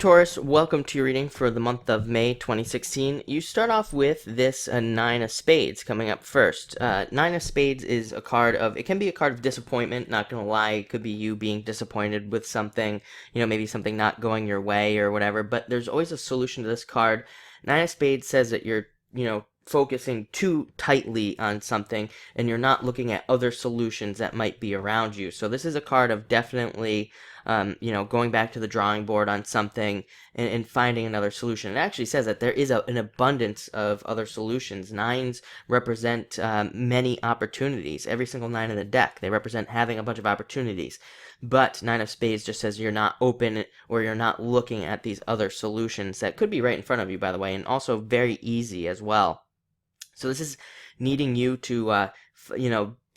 Taurus, welcome to your reading for the month of May 2016. You start off with this Nine of Spades coming up first. Nine of Spades is a card of, it can be a card of disappointment, not gonna lie. It could be you being disappointed with something, maybe something not going your way or whatever, but there's always a solution to this card. Nine of Spades says that you're, focusing too tightly on something and you're not looking at other solutions that might be around you. So this is a card of definitely going back to the drawing board on something and finding another solution. It actually says that there is an abundance of other solutions. Nines represent many opportunities. Every single nine in the deck, they represent having a bunch of opportunities. But Nine of Spades just says you're not open or you're not looking at these other solutions that could be right in front of you, by the way, and also very easy as well. So this is needing you to,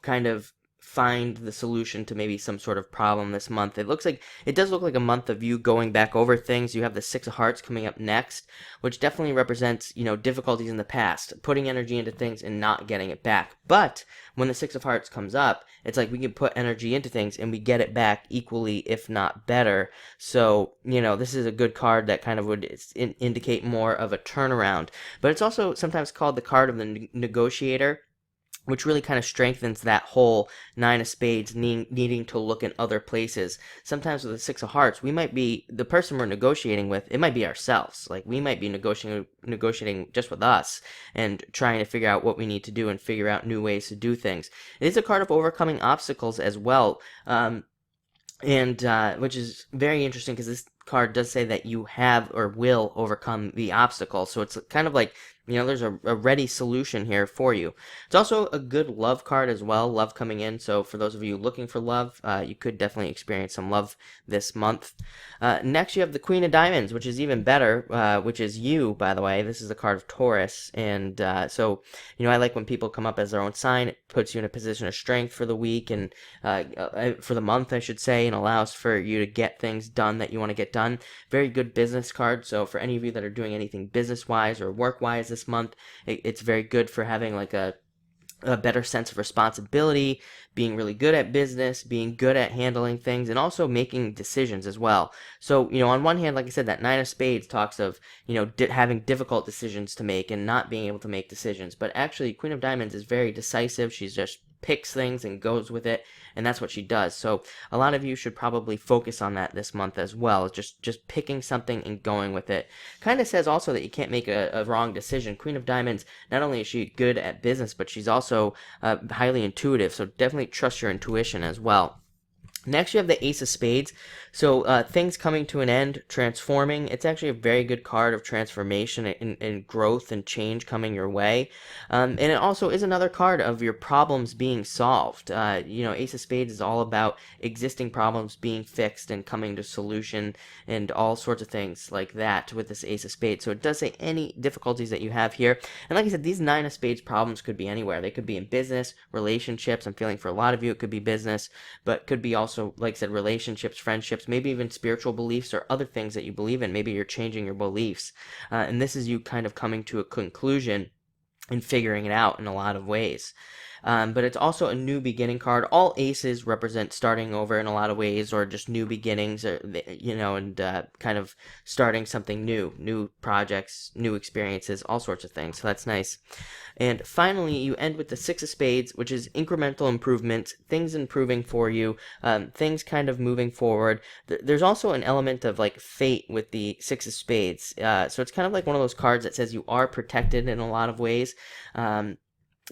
kind of find the solution to maybe some sort of problem this month. It does look like a month of you going back over things. You have the Six of Hearts coming up next, which definitely represents, difficulties in the past, putting energy into things and not getting it back. But when the Six of Hearts comes up, it's like we can put energy into things and we get it back equally, if not better. So, this is a good card that kind of would indicate more of a turnaround. But it's also sometimes called the card of the negotiator, which really kind of strengthens that whole Nine of Spades needing to look in other places. Sometimes with the Six of Hearts, we might be, the person we're negotiating with, it might be ourselves. Like, we might be negotiating just with us and trying to figure out what we need to do and figure out new ways to do things. It is a card of overcoming obstacles as well, which is very interesting because this card does say that you have or will overcome the obstacle. So it's kind of like, there's a ready solution here for you. It's also a good love card as well, love coming in. So for those of you looking for love, you could definitely experience some love this month. Next, you have the Queen of Diamonds, which is even better, which is you, by the way. This is the card of Taurus. And so, I like when people come up as their own sign. It puts you in a position of strength for the week and for the month, I should say, and allows for you to get things done that you want to get done. Very good business card. So for any of you that are doing anything business-wise or work-wise this month, it's very good for having like a better sense of responsibility, being really good at business, being good at handling things, and also making decisions as well. So, on one hand, like I said, that Nine of Spades talks of, having difficult decisions to make and not being able to make decisions. But actually, Queen of Diamonds is very decisive. She's just picks things and goes with it, and that's what she does. So a lot of you should probably focus on that this month as well, just picking something and going with it. Kind of says also that you can't make a wrong decision. Queen of Diamonds, not only is she good at business, but she's also highly intuitive, so definitely trust your intuition as well. Next, you have the Ace of Spades. So things coming to an end, transforming. It's actually a very good card of transformation and growth and change coming your way. And it also is another card of your problems being solved. Ace of Spades is all about existing problems being fixed and coming to solution and all sorts of things like that with this Ace of Spades. So it does say any difficulties that you have here. And like I said, these Nine of Spades problems could be anywhere. They could be in business, relationships. I'm feeling for a lot of you it could be business, but could be also, like I said, relationships, friendships, maybe even spiritual beliefs or other things that you believe in. Maybe you're changing your beliefs. And this is you kind of coming to a conclusion and figuring it out in a lot of ways. But it's also a new beginning card. All aces represent starting over in a lot of ways, or just new beginnings, or and kind of starting something new projects, new experiences, all sorts of things. So that's nice. And finally, you end with the Six of Spades, which is incremental improvements, things improving for you, things kind of moving forward. There's also an element of like fate with the Six of Spades. So it's kind of like one of those cards that says you are protected in a lot of ways.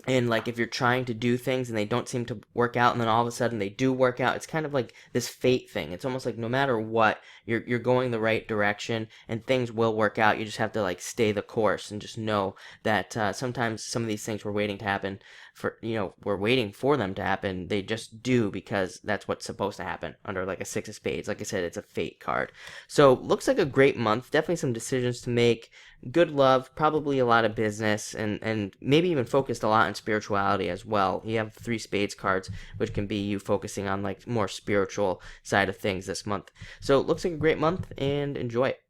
And like if you're trying to do things and they don't seem to work out and then all of a sudden they do work out, it's kind of like this fate thing. It's almost like no matter what, you're going the right direction and things will work out. You just have to like stay the course and just know that sometimes some of these things we're waiting to happen for, we're waiting for them to happen. They just do because that's what's supposed to happen under like a Six of Spades. Like I said, it's a fate card. So looks like a great month. Definitely some decisions to make. Good love, probably a lot of business, and maybe even focused a lot on spirituality as well. You have 3 Spades cards, which can be you focusing on like more spiritual side of things this month. So it looks like a great month, and enjoy it.